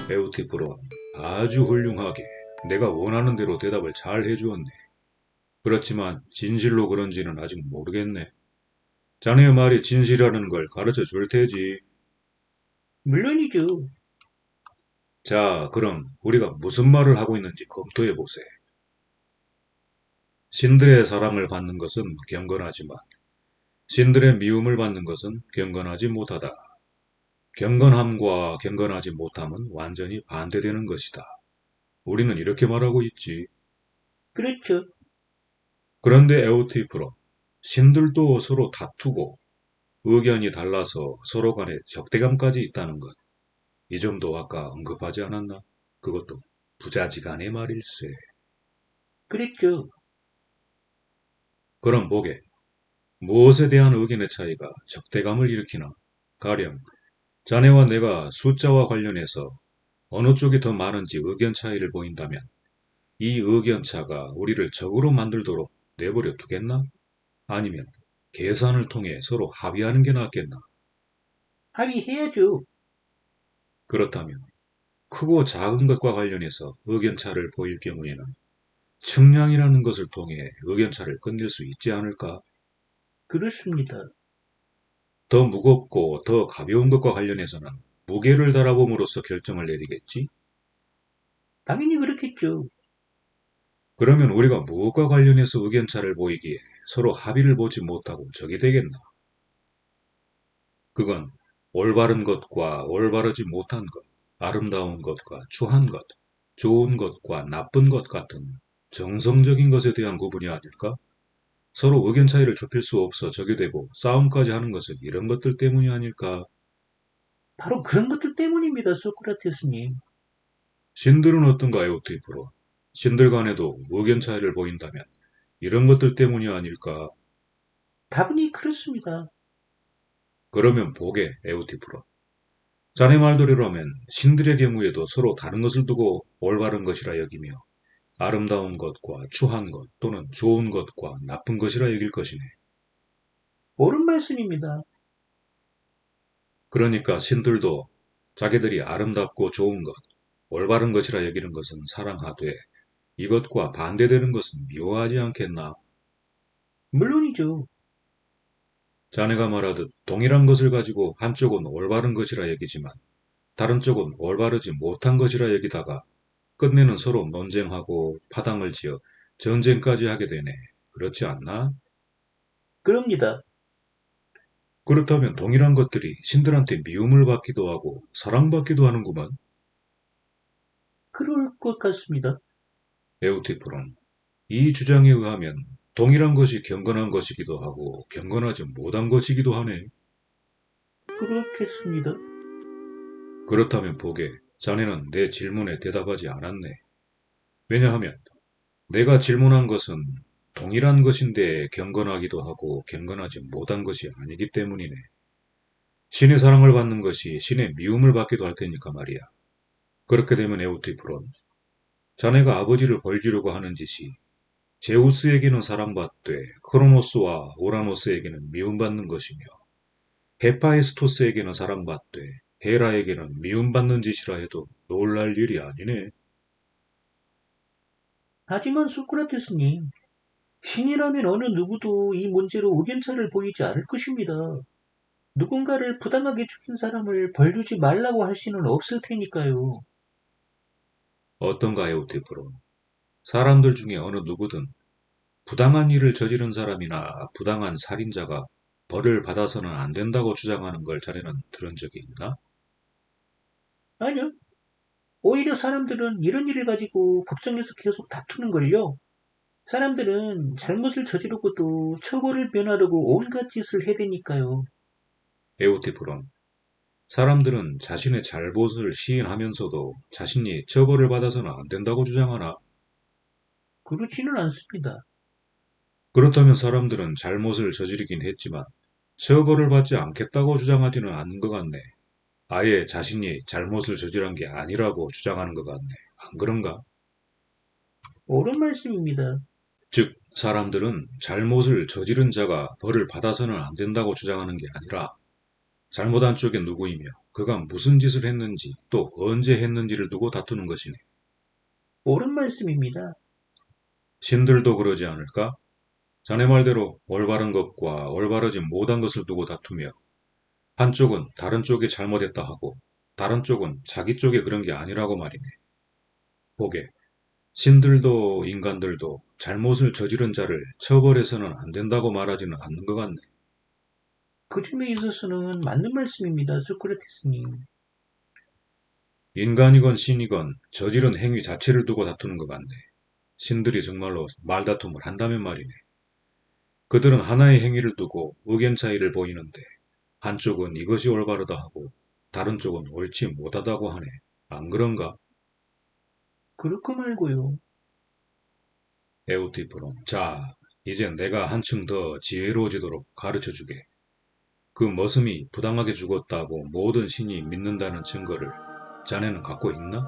에우티프론, 아주 훌륭하게 내가 원하는 대로 대답을 잘 해주었네. 그렇지만 진실로 그런지는 아직 모르겠네. 자네의 말이 진실이라는 걸 가르쳐 줄 테지. 물론이죠. 자, 그럼 우리가 무슨 말을 하고 있는지 검토해 보세. 신들의 사랑을 받는 것은 경건하지만 신들의 미움을 받는 것은 경건하지 못하다. 경건함과 경건하지 못함은 완전히 반대되는 것이다. 우리는 이렇게 말하고 있지. 그렇죠. 그런데 에오티프로, 신들도 서로 다투고 의견이 달라서 서로 간에 적대감까지 있다는 것. 이 점도 아까 언급하지 않았나? 그것도 부자지간의 말일세. 그랬죠. 그럼 보게. 무엇에 대한 의견의 차이가 적대감을 일으키나? 가령 자네와 내가 숫자와 관련해서 어느 쪽이 더 많은지 의견 차이를 보인다면 이 의견 차가 우리를 적으로 만들도록 내버려 두겠나? 아니면 계산을 통해 서로 합의하는 게 낫겠나? 합의해야죠. 그렇다면 크고 작은 것과 관련해서 의견차를 보일 경우에는 측량이라는 것을 통해 의견차를 끝낼 수 있지 않을까? 그렇습니다. 더 무겁고 더 가벼운 것과 관련해서는 무게를 달아봄으로써 결정을 내리겠지? 당연히 그렇겠죠. 그러면 우리가 무엇과 관련해서 의견차를 보이기에 서로 합의를 보지 못하고 적이 되겠나? 그건 올바른 것과 올바르지 못한 것, 아름다운 것과 추한 것, 좋은 것과 나쁜 것 같은 정성적인 것에 대한 구분이 아닐까? 서로 의견 차이를 좁힐 수 없어 적이 되고 싸움까지 하는 것은 이런 것들 때문이 아닐까? 바로 그런 것들 때문입니다, 소크라테스님. 신들은 어떤가요, 디프로? 신들 간에도 의견 차이를 보인다면 이런 것들 때문이 아닐까? 다분히 그렇습니다. 그러면 보게, 에우티프로. 자네 말대로라면 신들의 경우에도 서로 다른 것을 두고 올바른 것이라 여기며 아름다운 것과 추한 것 또는 좋은 것과 나쁜 것이라 여길 것이네. 옳은 말씀입니다. 그러니까 신들도 자기들이 아름답고 좋은 것, 올바른 것이라 여기는 것은 사랑하되 이것과 반대되는 것은 미워하지 않겠나? 물론이죠. 자네가 말하듯 동일한 것을 가지고 한쪽은 올바른 것이라 여기지만 다른 쪽은 올바르지 못한 것이라 여기다가 끝내는 서로 논쟁하고 파당을 지어 전쟁까지 하게 되네. 그렇지 않나? 그럽니다. 그렇다면 동일한 것들이 신들한테 미움을 받기도 하고 사랑받기도 하는구만. 그럴 것 같습니다. 에우티프론. 이 주장에 의하면 동일한 것이 경건한 것이기도 하고 경건하지 못한 것이기도 하네. 그렇겠습니다. 그렇다면 보게, 자네는 내 질문에 대답하지 않았네. 왜냐하면 내가 질문한 것은 동일한 것인데 경건하기도 하고 경건하지 못한 것이 아니기 때문이네. 신의 사랑을 받는 것이 신의 미움을 받기도 할 테니까 말이야. 그렇게 되면 에우티프론, 자네가 아버지를 벌주려고 하는 짓이 제우스에게는 사랑받되 크로노스와 오라노스에게는 미움받는 것이며 헤파이스토스에게는 사랑받되 헤라에게는 미움받는 짓이라 해도 놀랄 일이 아니네. 하지만 소크라테스님, 신이라면 어느 누구도 이 문제로 의견차를 보이지 않을 것입니다. 누군가를 부당하게 죽인 사람을 벌 주지 말라고 할 수는 없을 테니까요. 어떤가 에우티프론, 사람들 중에 어느 누구든 부당한 일을 저지른 사람이나 부당한 살인자가 벌을 받아서는 안 된다고 주장하는 걸 자네는 들은 적이 있나? 아니요. 오히려 사람들은 이런 일을 가지고 걱정해서 계속 다투는걸요. 사람들은 잘못을 저지르고도 처벌을 면하려고 온갖 짓을 해대니까요. 에우티프론, 사람들은 자신의 잘못을 시인하면서도 자신이 처벌을 받아서는 안 된다고 주장하나? 그렇지는 않습니다. 그렇다면 사람들은 잘못을 저지르긴 했지만 처벌을 받지 않겠다고 주장하지는 않는 것 같네. 아예 자신이 잘못을 저지른 게 아니라고 주장하는 것 같네. 안 그런가? 옳은 말씀입니다. 즉, 사람들은 잘못을 저지른 자가 벌을 받아서는 안 된다고 주장하는 게 아니라 잘못한 쪽이 누구이며 그가 무슨 짓을 했는지 또 언제 했는지를 두고 다투는 것이네. 옳은 말씀입니다. 신들도 그러지 않을까? 자네 말대로 올바른 것과 올바르지 못한 것을 두고 다투며 한쪽은 다른 쪽이 잘못했다 하고 다른 쪽은 자기 쪽이 그런 게 아니라고 말이네. 보게, 신들도 인간들도 잘못을 저지른 자를 처벌해서는 안 된다고 말하지는 않는 것 같네. 그 점에 있어서는 맞는 말씀입니다, 소크라테스님. 인간이건 신이건 저지른 행위 자체를 두고 다투는 것 같네. 신들이 정말로 말다툼을 한다면 말이네. 그들은 하나의 행위를 두고 의견 차이를 보이는데 한쪽은 이것이 올바르다 하고 다른 쪽은 옳지 못하다고 하네. 안 그런가? 그렇고 말고요. 에우티프론. 자, 이제 내가 한층 더 지혜로워지도록 가르쳐 주게. 그 머슴이 부당하게 죽었다고 모든 신이 믿는다는 증거를 자네는 갖고 있나?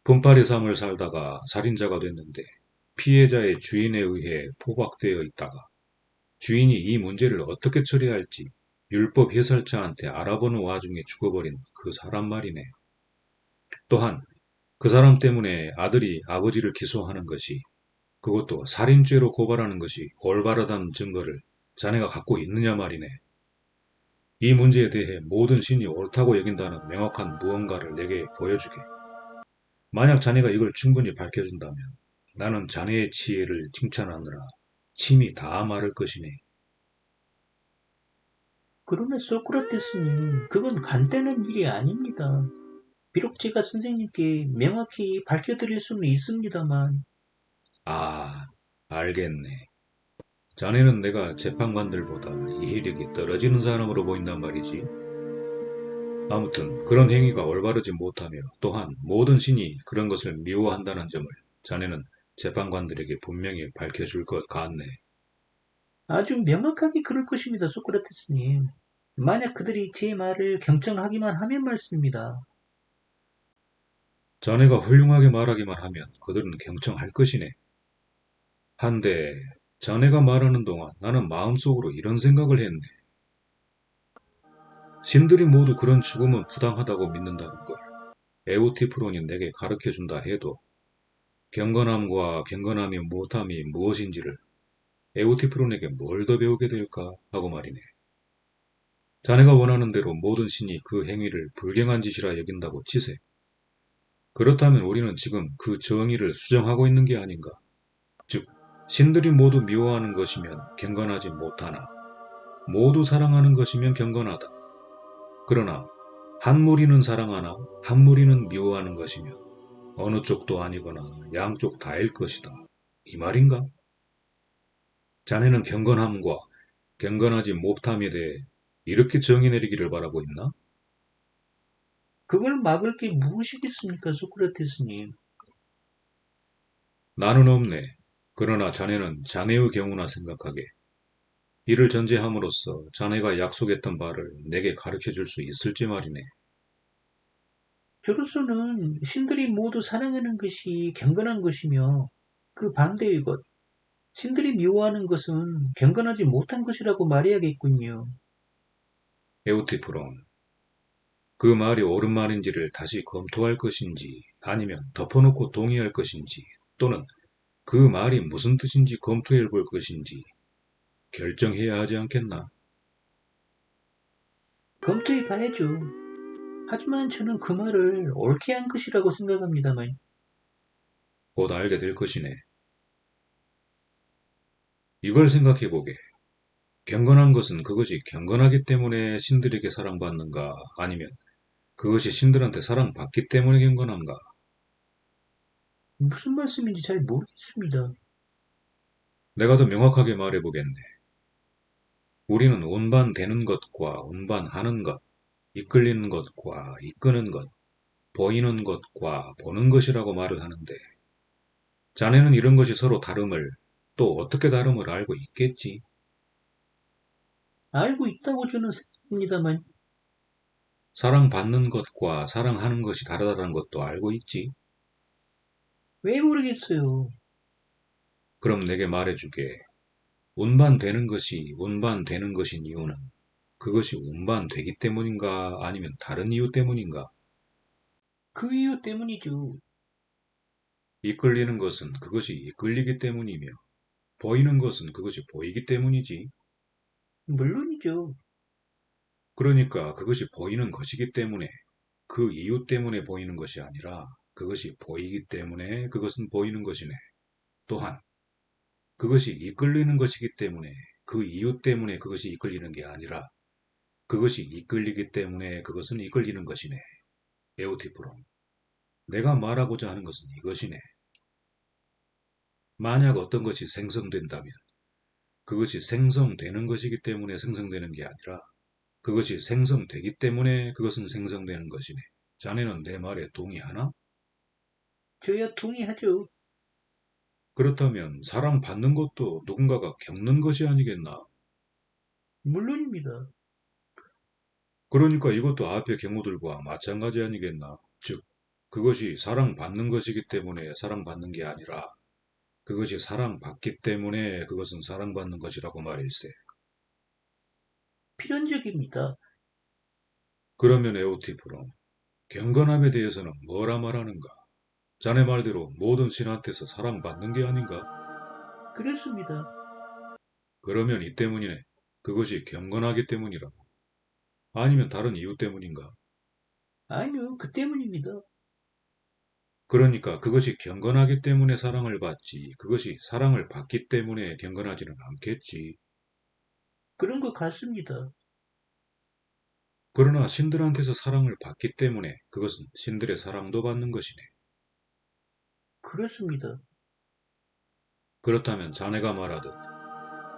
분파리 삶을 살다가 살인자가 됐는데 피해자의 주인에 의해 포박되어 있다가 주인이 이 문제를 어떻게 처리할지 율법 해설자한테 알아보는 와중에 죽어버린 그 사람 말이네. 또한 그 사람 때문에 아들이 아버지를 기소하는 것이 그것도 살인죄로 고발하는 것이 올바르다는 증거를 자네가 갖고 있느냐 말이네. 이 문제에 대해 모든 신이 옳다고 여긴다는 명확한 무언가를 내게 보여주게. 만약 자네가 이걸 충분히 밝혀준다면 나는 자네의 지혜를 칭찬하느라 침이 다 마를 것이네. 그러나 소크라테스님, 그건 간단한 일이 아닙니다. 비록 제가 선생님께 명확히 밝혀드릴 수는 있습니다만, 아, 알겠네. 자네는 내가 재판관들보다 이해력이 떨어지는 사람으로 보인단 말이지. 아무튼 그런 행위가 올바르지 못하며 또한 모든 신이 그런 것을 미워한다는 점을 자네는 재판관들에게 분명히 밝혀줄 것 같네. 아주 명확하게 그럴 것입니다, 소크라테스님. 만약 그들이 제 말을 경청하기만 하면 말씀입니다. 자네가 훌륭하게 말하기만 하면 그들은 경청할 것이네. 한데 자네가 말하는 동안 나는 마음속으로 이런 생각을 했네. 신들이 모두 그런 죽음은 부당하다고 믿는다는 걸 에우티프론이 내게 가르쳐준다 해도 경건함과 경건함이 못함이 무엇인지를 에우티프론에게 뭘 더 배우게 될까 하고 말이네. 자네가 원하는 대로 모든 신이 그 행위를 불경한 짓이라 여긴다고 치세. 그렇다면 우리는 지금 그 정의를 수정하고 있는 게 아닌가. 즉, 신들이 모두 미워하는 것이면 경건하지 못하나 모두 사랑하는 것이면 경건하다. 그러나 한 무리는 사랑하나 한 무리는 미워하는 것이면 어느 쪽도 아니거나 양쪽 다일 것이다. 이 말인가? 자네는 경건함과 경건하지 못함에 대해 이렇게 정의 내리기를 바라고 있나? 그걸 막을 게 무엇이겠습니까, 소크라테스님? 나는 없네. 그러나 자네는 자네의 경우나 생각하게. 이를 전제함으로써 자네가 약속했던 바를 내게 가르쳐 줄 수 있을지 말이네. 저로서는 신들이 모두 사랑하는 것이 경건한 것이며 그 반대의 것, 신들이 미워하는 것은 경건하지 못한 것이라고 말해야겠군요. 에우티프론, 그 말이 옳은 말인지를 다시 검토할 것인지 아니면 덮어놓고 동의할 것인지 또는 그 말이 무슨 뜻인지 검토해 볼 것인지 결정해야 하지 않겠나? 검토해 봐야죠. 하지만 저는 그 말을 옳게 한 것이라고 생각합니다만, 곧 알게 될 것이네. 이걸 생각해 보게. 경건한 것은 그것이 경건하기 때문에 신들에게 사랑받는가 아니면 그것이 신들한테 사랑받기 때문에 경건한가? 무슨 말씀인지 잘 모르겠습니다. 내가 더 명확하게 말해보겠네. 우리는 운반되는 것과 운반하는 것, 이끌리는 것과 이끄는 것, 보이는 것과 보는 것이라고 말을 하는데, 자네는 이런 것이 서로 다름을, 또 어떻게 다름을 알고 있겠지? 알고 있다고 저는 생각합니다만, 사랑받는 것과 사랑하는 것이 다르다는 것도 알고 있지? 왜 모르겠어요. 그럼 내게 말해주게. 운반되는 것이 운반되는 것인 이유는 그것이 운반되기 때문인가 아니면 다른 이유 때문인가? 그 이유 때문이죠. 이끌리는 것은 그것이 이끌리기 때문이며 보이는 것은 그것이 보이기 때문이지. 물론이죠. 그러니까 그것이 보이는 것이기 때문에 그 이유 때문에 보이는 것이 아니라 그것이 보이기 때문에 그것은 보이는 것이네. 또한 그것이 이끌리는 것이기 때문에 그 이유 때문에 그것이 이끌리는 게 아니라 그것이 이끌리기 때문에 그것은 이끌리는 것이네. 에오티프론. 내가 말하고자 하는 것은 이것이네. 만약 어떤 것이 생성된다면 그것이 생성되는 것이기 때문에 생성되는 게 아니라 그것이 생성되기 때문에 그것은 생성되는 것이네. 자네는 내 말에 동의하나? 저야 동의하죠. 그렇다면 사랑받는 것도 누군가가 겪는 것이 아니겠나? 물론입니다. 그러니까 이것도 앞의 경우들과 마찬가지 아니겠나? 즉, 그것이 사랑받는 것이기 때문에 사랑받는 게 아니라 그것이 사랑받기 때문에 그것은 사랑받는 것이라고 말일세. 필연적입니다. 그러면 에오티프로, 경건함에 대해서는 뭐라 말하는가? 자네 말대로 모든 신한테서 사랑받는 게 아닌가? 그렇습니다. 그러면 이 때문이네. 그것이 경건하기 때문이라. 아니면 다른 이유 때문인가? 아니요, 그 때문입니다. 그러니까 그것이 경건하기 때문에 사랑을 받지, 그것이 사랑을 받기 때문에 경건하지는 않겠지. 그런 것 같습니다. 그러나 신들한테서 사랑을 받기 때문에 그것은 신들의 사랑도 받는 것이네. 그렇습니다. 그렇다면 자네가 말하듯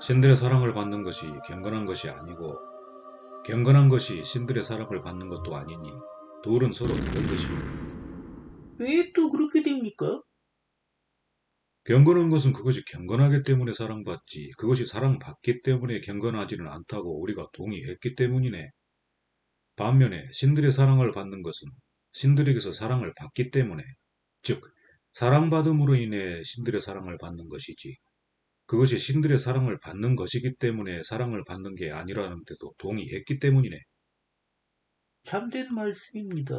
신들의 사랑을 받는 것이 경건한 것이 아니고 경건한 것이 신들의 사랑을 받는 것도 아니니 둘은 서로 다른 것이고 왜 또 그렇게 됩니까? 경건한 것은 그것이 경건하기 때문에 사랑받지 그것이 사랑받기 때문에 경건하지는 않다고 우리가 동의했기 때문이네. 반면에 신들의 사랑을 받는 것은 신들에게서 사랑을 받기 때문에 즉 사랑받음으로 인해 신들의 사랑을 받는 것이지 그것이 신들의 사랑을 받는 것이기 때문에 사랑을 받는 게 아니라는 데도 동의했기 때문이네. 참된 말씀입니다.